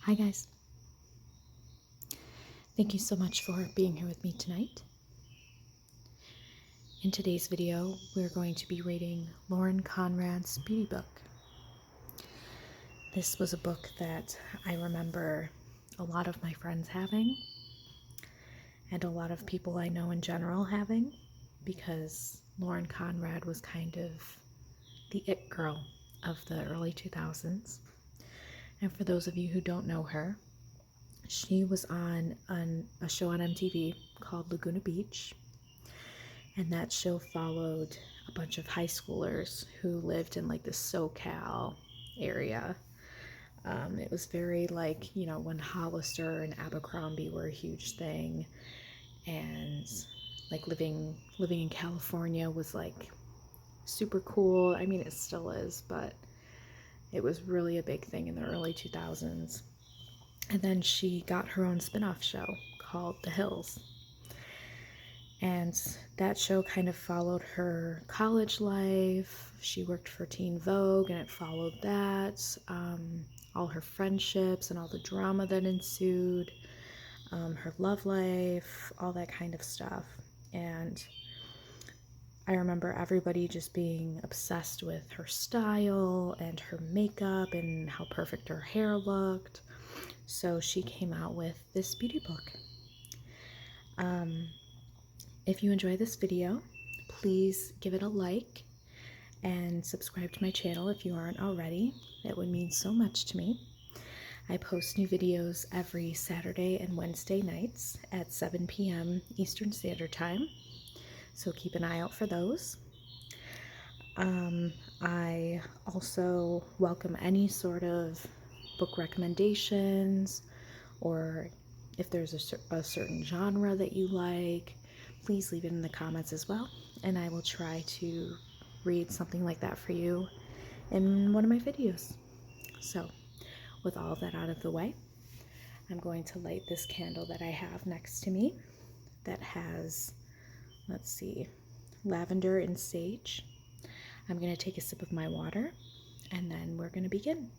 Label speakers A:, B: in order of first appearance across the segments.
A: Hi guys, thank you so much for being here with me tonight. In today's video, we're going to be reading Lauren Conrad's beauty book. This was a book that I remember a lot of my friends having, and a lot of people I know in general having, because Lauren Conrad was kind of the it girl of the early 2000s. And for those of you who don't know her, she was on a show on MTV called Laguna Beach, and that show followed a bunch of high schoolers who lived in like the SoCal area. It was very like, you know, when Hollister and Abercrombie were a huge thing, and like living in California was like super cool. I mean, it still is, but it was really a big thing in the early 2000s. And then she got her own spin-off show called The Hills. And that show kind of followed her college life. She worked for Teen Vogue, and it followed that. All her friendships and all the drama that ensued. Her love life, all that kind of stuff. And I remember everybody just being obsessed with her style and her makeup and how perfect her hair looked. So she came out with this beauty book. If you enjoy this video, please give it a like and subscribe to my channel if you aren't already. It would mean so much to me. I post new videos every Saturday and Wednesday nights at 7 p.m. Eastern Standard Time, so keep an eye out for those. I also welcome any sort of book recommendations, or if there's a certain genre that you like, please leave it in the comments as well, and I will try to read something like that for you in one of my videos. So, with all of that out of the way, I'm going to light this candle that I have next to me that has, let's see, lavender and sage. I'm going to take a sip of my water, and then we're going to begin.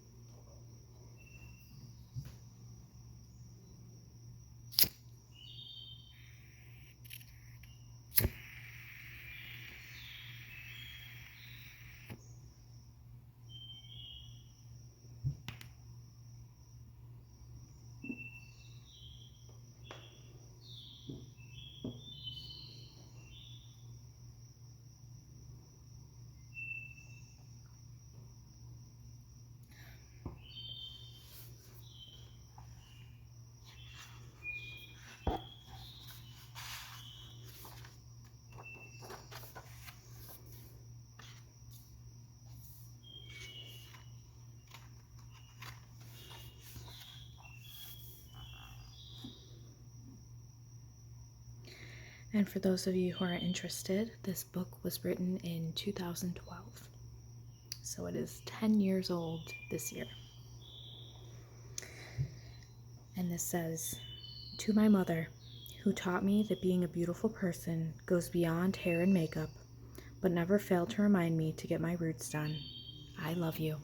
A: And for those of you who are interested, this book was written in 2012. So it is 10 years old this year. And this says, "To my mother, who taught me that being a beautiful person goes beyond hair and makeup, but never failed to remind me to get my roots done. I love you."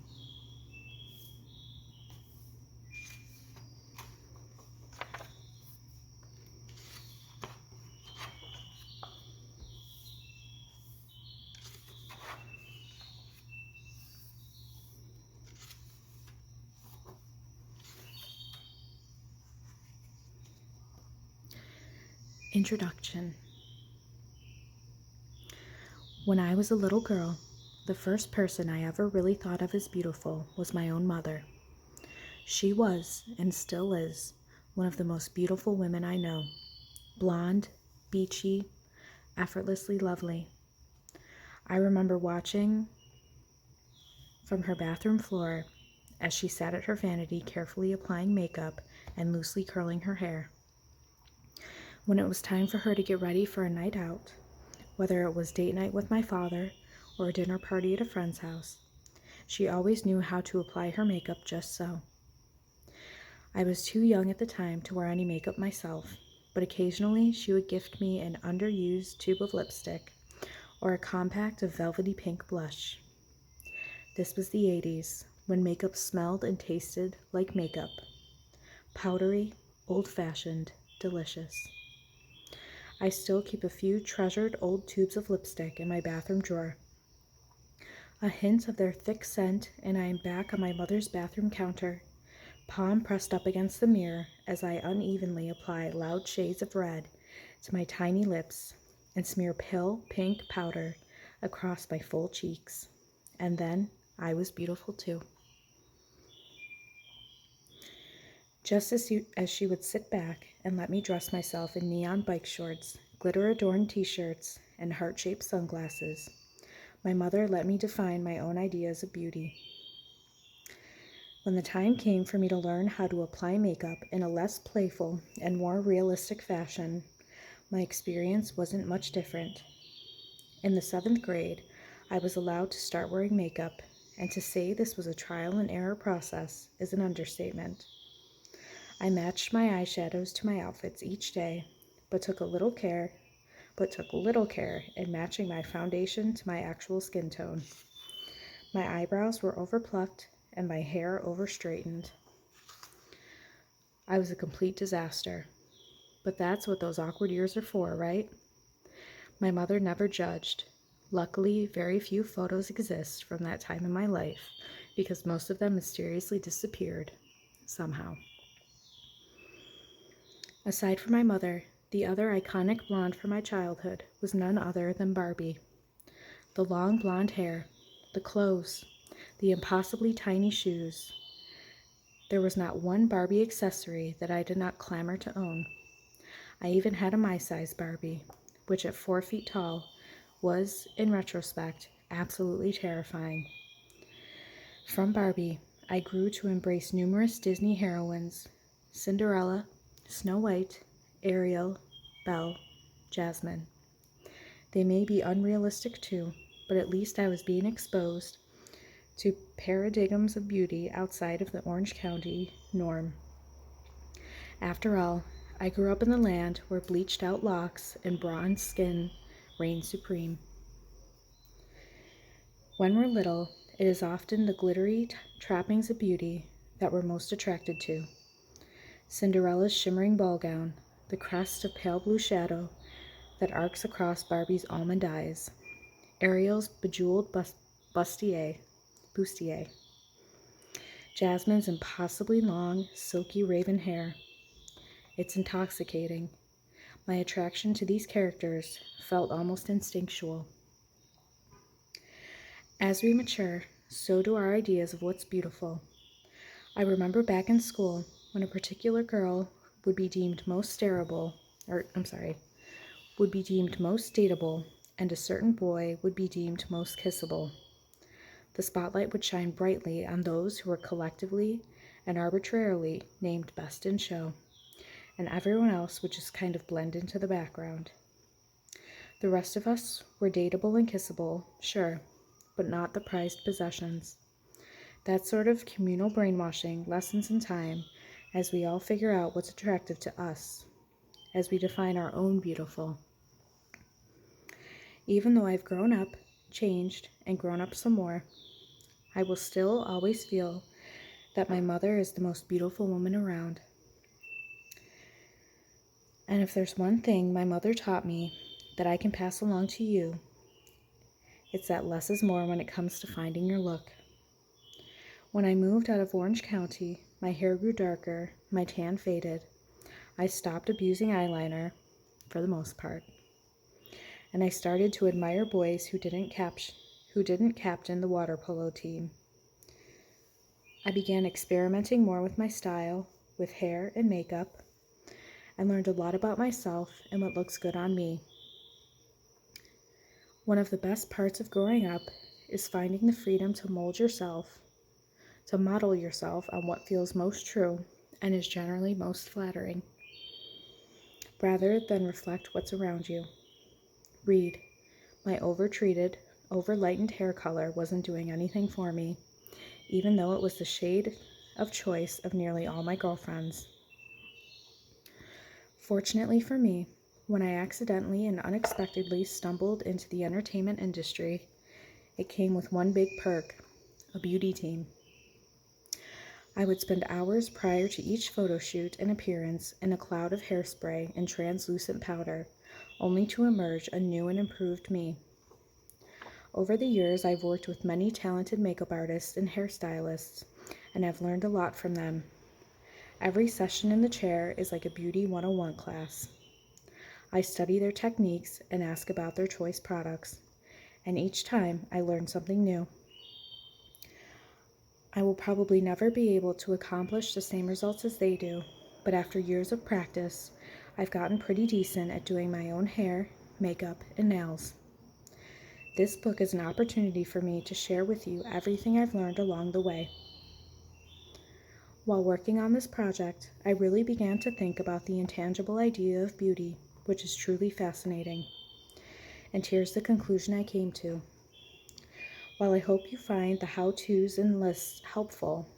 A: Introduction. When I was a little girl, the first person I ever really thought of as beautiful was my own mother. She was, and still is, one of the most beautiful women I know. Blonde, beachy, effortlessly lovely. I remember watching from her bathroom floor as she sat at her vanity carefully applying makeup and loosely curling her hair. When it was time for her to get ready for a night out, whether it was date night with my father or a dinner party at a friend's house, she always knew how to apply her makeup just so. I was too young at the time to wear any makeup myself, but occasionally she would gift me an underused tube of lipstick or a compact of velvety pink blush. This was the 80s, when makeup smelled and tasted like makeup. powdery, old-fashioned, delicious. I still keep a few treasured old tubes of lipstick in my bathroom drawer. A hint of their thick scent, and I am back on my mother's bathroom counter, palm pressed up against the mirror as I unevenly apply loud shades of red to my tiny lips and smear pale pink powder across my full cheeks. And then I was beautiful too. Just as she would sit back and let me dress myself in neon bike shorts, glitter-adorned t-shirts, and heart-shaped sunglasses, my mother let me define my own ideas of beauty. When the time came for me to learn how to apply makeup in a less playful and more realistic fashion, my experience wasn't much different. In the 7th grade, I was allowed to start wearing makeup, and to say this was a trial and error process is an understatement. I matched my eyeshadows to my outfits each day, but took little care in matching my foundation to my actual skin tone. My eyebrows were overplucked and my hair over-straightened. I was a complete disaster. But that's what those awkward years are for, right? My mother never judged. Luckily, very few photos exist from that time in my life because most of them mysteriously disappeared somehow. Aside from my mother, the other iconic blonde from my childhood was none other than Barbie. The long blonde hair, the clothes, the impossibly tiny shoes. There was not one Barbie accessory that I did not clamor to own. I even had a my-size Barbie, which at 4 feet tall was, in retrospect, absolutely terrifying. From Barbie, I grew to embrace numerous Disney heroines: Cinderella, Snow White, Ariel, Belle, Jasmine. They may be unrealistic too, but at least I was being exposed to paradigms of beauty outside of the Orange County norm. After all, I grew up in the land where bleached out locks and bronze skin reigned supreme. When we're little, it is often the glittery trappings of beauty that we're most attracted to. Cinderella's shimmering ball gown, the crest of pale blue shadow that arcs across Barbie's almond eyes, Ariel's bejeweled bustier, Jasmine's impossibly long, silky raven hair. It's intoxicating. My attraction to these characters felt almost instinctual. As we mature, so do our ideas of what's beautiful. I remember back in school when a particular girl would be deemed most dateable, and a certain boy would be deemed most kissable. The spotlight would shine brightly on those who were collectively and arbitrarily named best in show, and everyone else would just kind of blend into the background. The rest of us were dateable and kissable, sure, but not the prized possessions. That sort of communal brainwashing lessens in time as we all figure out what's attractive to us, as we define our own beautiful. Even though I've grown up, changed, and grown up some more, I will still always feel that my mother is the most beautiful woman around. And if there's one thing my mother taught me that I can pass along to you, it's that less is more when it comes to finding your look. When I moved out of Orange County, my hair grew darker, my tan faded. I stopped abusing eyeliner, for the most part, and I started to admire boys who didn't captain the water polo team. I began experimenting more with my style, with hair and makeup, and learned a lot about myself and what looks good on me. One of the best parts of growing up is finding the freedom to mold yourself, to model yourself on what feels most true and is generally most flattering, rather than reflect what's around you. Read. My over-treated, over-lightened hair color wasn't doing anything for me, even though it was the shade of choice of nearly all my girlfriends. Fortunately for me, when I accidentally and unexpectedly stumbled into the entertainment industry, it came with one big perk: a beauty team. I would spend hours prior to each photo shoot and appearance in a cloud of hairspray and translucent powder, only to emerge a new and improved me. Over the years, I've worked with many talented makeup artists and hairstylists, and I've learned a lot from them. Every session in the chair is like a Beauty 101 class. I study their techniques and ask about their choice products, and each time I learn something new. I will probably never be able to accomplish the same results as they do, but after years of practice, I've gotten pretty decent at doing my own hair, makeup, and nails. This book is an opportunity for me to share with you everything I've learned along the way. While working on this project, I really began to think about the intangible idea of beauty, which is truly fascinating. And here's the conclusion I came to. While I hope you find the how-tos and lists helpful,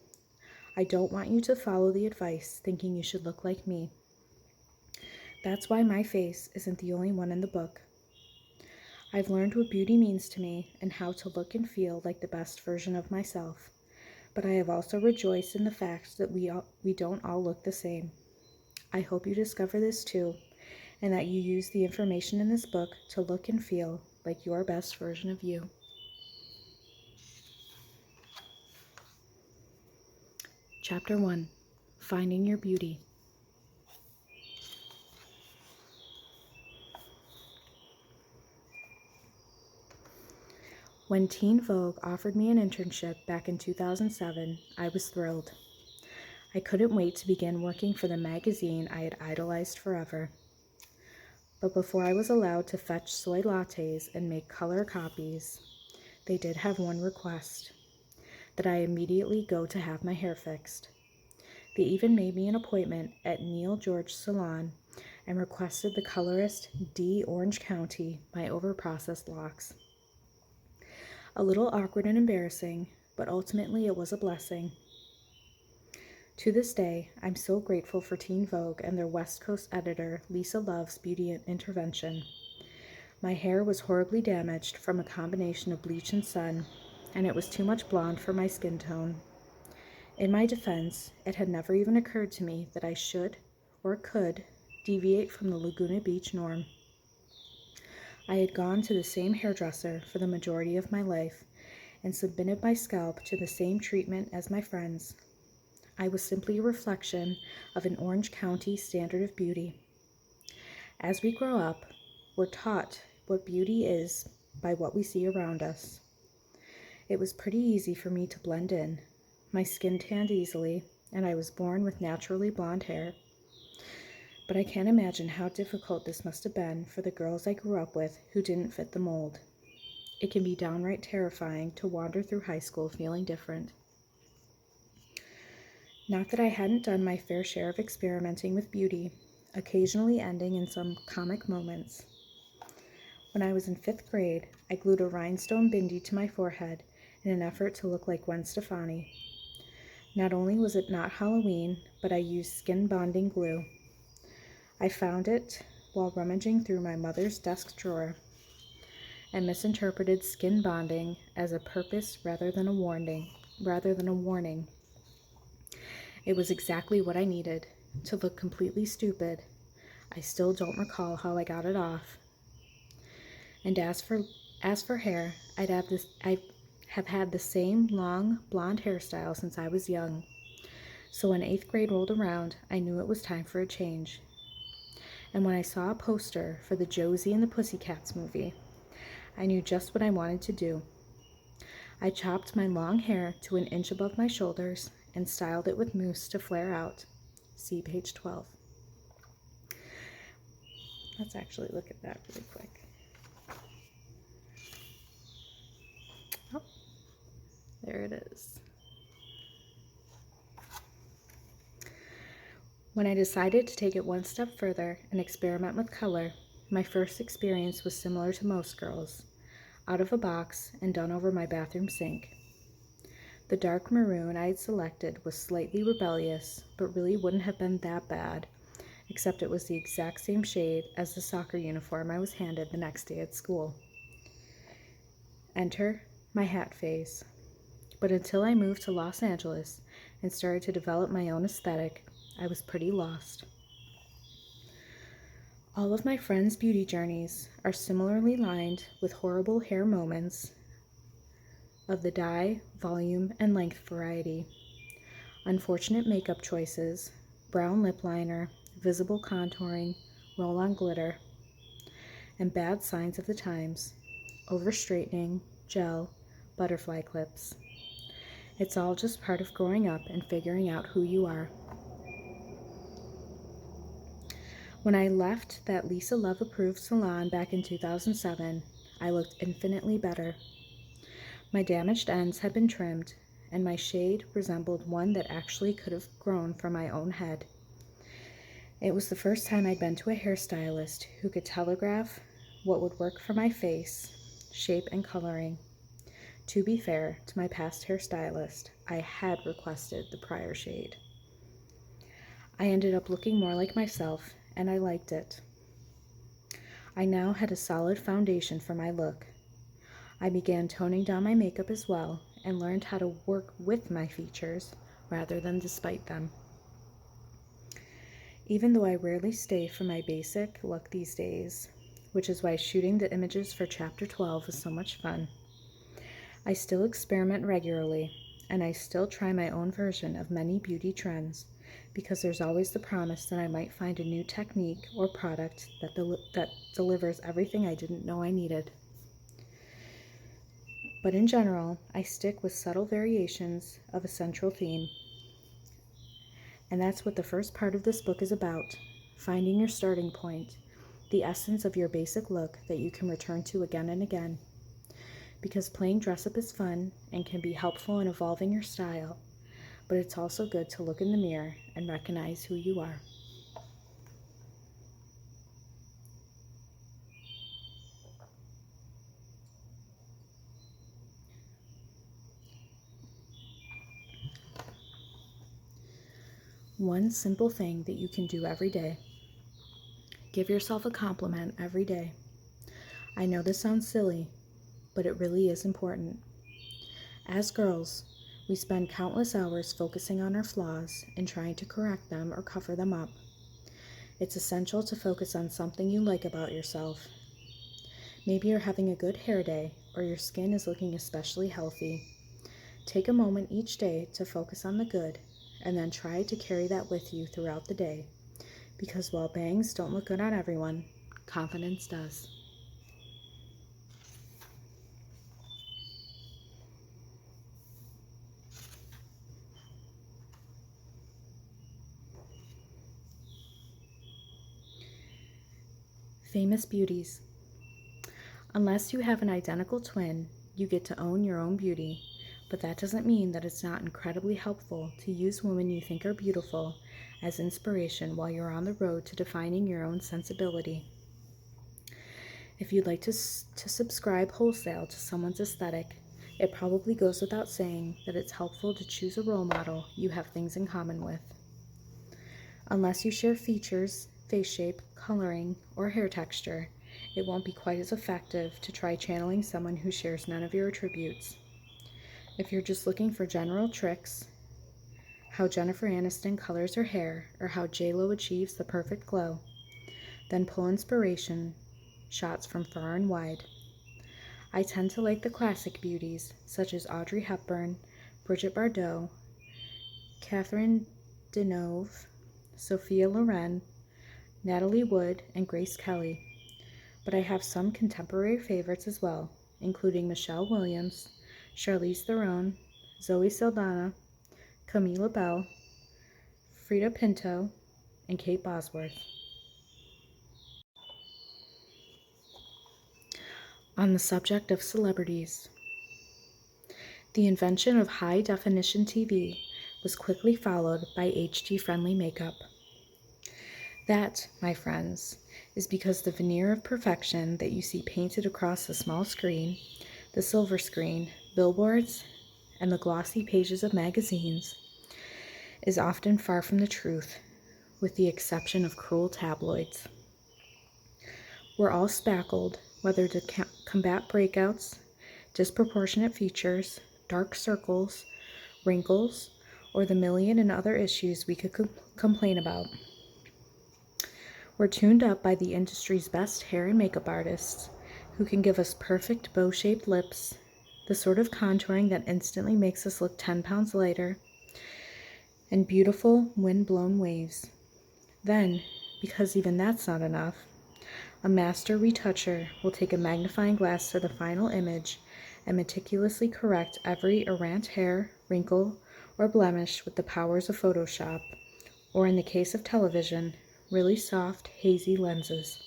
A: I don't want you to follow the advice thinking you should look like me. That's why my face isn't the only one in the book. I've learned what beauty means to me and how to look and feel like the best version of myself, but I have also rejoiced in the fact that we don't all look the same. I hope you discover this too, and that you use the information in this book to look and feel like your best version of you. Chapter 1: Finding Your Beauty. When Teen Vogue offered me an internship back in 2007, I was thrilled. I couldn't wait to begin working for the magazine I had idolized forever. But before I was allowed to fetch soy lattes and make color copies, they did have one request: that I immediately go to have my hair fixed. They even made me an appointment at Neil George Salon and requested the colorist D. Orange County my overprocessed locks. A little awkward and embarrassing, but ultimately it was a blessing. To this day, I'm so grateful for Teen Vogue and their West Coast editor, Lisa Love's beauty intervention. My hair was horribly damaged from a combination of bleach and sun, and it was too much blonde for my skin tone. In my defense, it had never even occurred to me that I should, or could, deviate from the Laguna Beach norm. I had gone to the same hairdresser for the majority of my life and submitted my scalp to the same treatment as my friends. I was simply a reflection of an Orange County standard of beauty. As we grow up, we're taught what beauty is by what we see around us. It was pretty easy for me to blend in. My skin tanned easily, and I was born with naturally blonde hair. But I can't imagine how difficult this must have been for the girls I grew up with who didn't fit the mold. It can be downright terrifying to wander through high school feeling different. Not that I hadn't done my fair share of experimenting with beauty, occasionally ending in some comic moments. When I was in 5th grade, I glued a rhinestone bindi to my forehead in an effort to look like Gwen Stefani. Not only was it not Halloween, but I used skin bonding glue. I found it while rummaging through my mother's desk drawer and misinterpreted skin bonding as a purpose rather than a warning. It was exactly what I needed, to look completely stupid. I still don't recall how I got it off. And as for hair, I have had the same long blonde hairstyle since I was young. So when 8th grade rolled around, I knew it was time for a change. And when I saw a poster for the Josie and the Pussycats movie, I knew just what I wanted to do. I chopped my long hair to 1 inch above my shoulders and styled it with mousse to flare out. See page 12. Let's actually look at that really quick. Oh, there it is. When I decided to take it one step further and experiment with color, my first experience was similar to most girls, out of a box and done over my bathroom sink. The dark maroon I had selected was slightly rebellious, but really wouldn't have been that bad, except it was the exact same shade as the soccer uniform I was handed the next day at school. Enter my hat phase. But until I moved to Los Angeles and started to develop my own aesthetic, I was pretty lost. All of my friends' beauty journeys are similarly lined with horrible hair moments of the dye, volume, and length variety, unfortunate makeup choices, brown lip liner, visible contouring, roll-on glitter, and bad signs of the times, over straightening, gel, butterfly clips. It's all just part of growing up and figuring out who you are. When I left that Lisa Love approved salon back in 2007, I looked infinitely better. My damaged ends had been trimmed, and my shade resembled one that actually could have grown from my own head. It was the first time I'd been to a hairstylist who could telegraph what would work for my face, shape, and coloring. To be fair to my past hairstylist, I had requested the prior shade. I ended up looking more like myself, and I liked it. I now had a solid foundation for my look. I began toning down my makeup as well and learned how to work with my features rather than despite them. Even though I rarely stay for my basic look these days, which is why shooting the images for Chapter 12 is so much fun, I still experiment regularly, and I still try my own version of many beauty trends because there's always the promise that I might find a new technique or product that delivers everything I didn't know I needed. But in general, I stick with subtle variations of a central theme. And that's what the first part of this book is about, finding your starting point, the essence of your basic look that you can return to again and again. Because playing dress-up is fun and can be helpful in evolving your style, but it's also good to look in the mirror and recognize who you are. One simple thing that you can do every day. Give yourself a compliment every day. I know this sounds silly, but it really is important. As girls, we spend countless hours focusing on our flaws and trying to correct them or cover them up. It's essential to focus on something you like about yourself. Maybe you're having a good hair day, or your skin is looking especially healthy. Take a moment each day to focus on the good, and then try to carry that with you throughout the day, because while bangs don't look good on everyone, confidence does. Famous beauties. Unless you have an identical twin, you get to own your own beauty, but that doesn't mean that it's not incredibly helpful to use women you think are beautiful as inspiration while you're on the road to defining your own sensibility. If you'd like to subscribe wholesale to someone's aesthetic, it probably goes without saying that it's helpful to choose a role model you have things in common with. Unless you share features, face shape, coloring, or hair texture, it won't be quite as effective to try channeling someone who shares none of your attributes. If you're just looking for general tricks, how Jennifer Aniston colors her hair, or how J.Lo achieves the perfect glow, then pull inspiration, shots from far and wide. I tend to like the classic beauties, such as Audrey Hepburn, Brigitte Bardot, Catherine Deneuve, Sophia Loren, Natalie Wood, and Grace Kelly. But I have some contemporary favorites as well, including Michelle Williams, Charlize Theron, Zoe Saldana, Camila Bell, Frida Pinto, and Kate Bosworth. On the subject of celebrities, the invention of high-definition TV was quickly followed by HD-friendly makeup. That, my friends, is because the veneer of perfection that you see painted across the small screen, the silver screen, billboards, and the glossy pages of magazines is often far from the truth, with the exception of cruel tabloids. We're all spackled, whether to combat breakouts, disproportionate features, dark circles, wrinkles, or the million and other issues we could complain about. We're tuned up by the industry's best hair and makeup artists, who can give us perfect bow-shaped lips, the sort of contouring that instantly makes us look 10 pounds lighter, and beautiful wind-blown waves. Then, because even that's not enough, a master retoucher will take a magnifying glass to the final image and meticulously correct every errant hair, wrinkle, or blemish with the powers of Photoshop, or in the case of television, really soft, hazy lenses.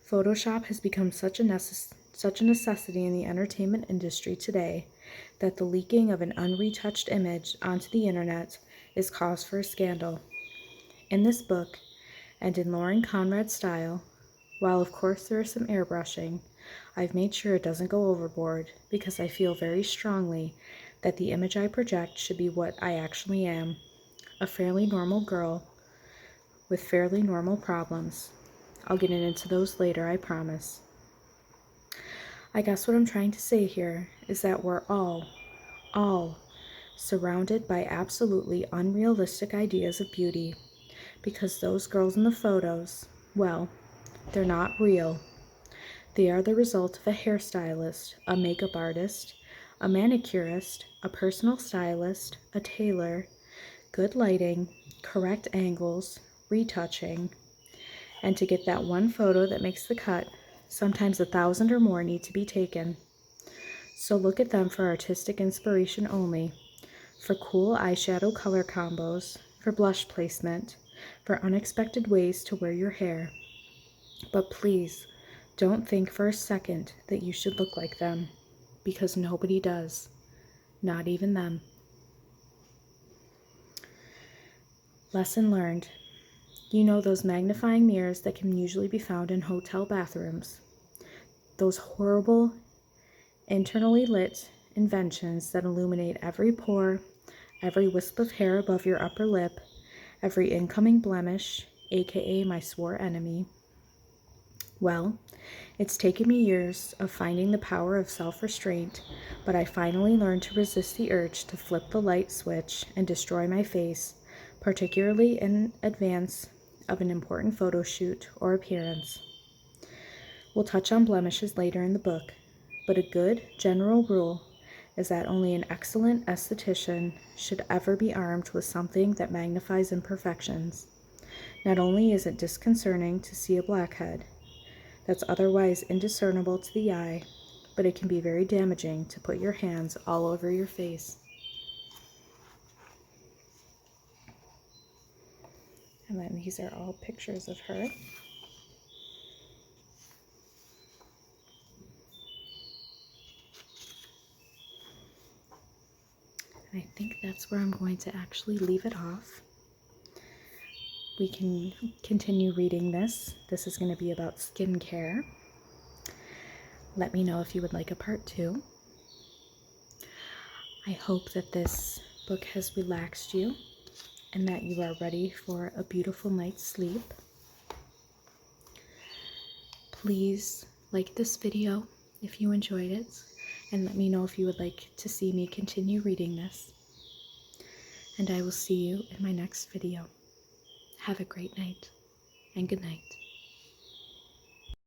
A: Photoshop has become such a necessity in the entertainment industry today that the leaking of an unretouched image onto the internet is cause for a scandal. In this book, and in Lauren Conrad style, while of course there is some airbrushing, I've made sure it doesn't go overboard because I feel very strongly that the image I project should be what I actually am, a fairly normal girl with fairly normal problems. I'll get into those later, I promise. I guess what I'm trying to say here is that we're all surrounded by absolutely unrealistic ideas of beauty, because those girls in the photos, well, they're not real. They are the result of a hairstylist, a makeup artist, a manicurist, a personal stylist, a tailor, good lighting, correct angles, retouching, and to get that one photo that makes the cut, sometimes 1,000 or more need to be taken. So look at them for artistic inspiration only, for cool eyeshadow color combos, for blush placement, for unexpected ways to wear your hair. But please, don't think for a second that you should look like them, because nobody does, not even them. Lesson learned. You know those magnifying mirrors that can usually be found in hotel bathrooms? Those horrible, internally lit inventions that illuminate every pore, every wisp of hair above your upper lip, every incoming blemish, aka my swore enemy. Well, it's taken me years of finding the power of self-restraint, but I finally learned to resist the urge to flip the light switch and destroy my face, particularly in advance of an important photo shoot or appearance. We'll touch on blemishes later in the book, but a good general rule is that only an excellent esthetician should ever be armed with something that magnifies imperfections. Not only is it disconcerting to see a blackhead that's otherwise indiscernible to the eye, but it can be very damaging to put your hands all over your face. And then these are all pictures of her. And I think that's where I'm going to actually leave it off. We can continue reading this. This is going to be about skincare. Let me know if you would like a part 2. I hope that this book has relaxed you and that you are ready for a beautiful night's sleep. Please like this video if you enjoyed it, and let me know if you would like to see me continue reading this. And I will see you in my next video. Have a great night, and good night.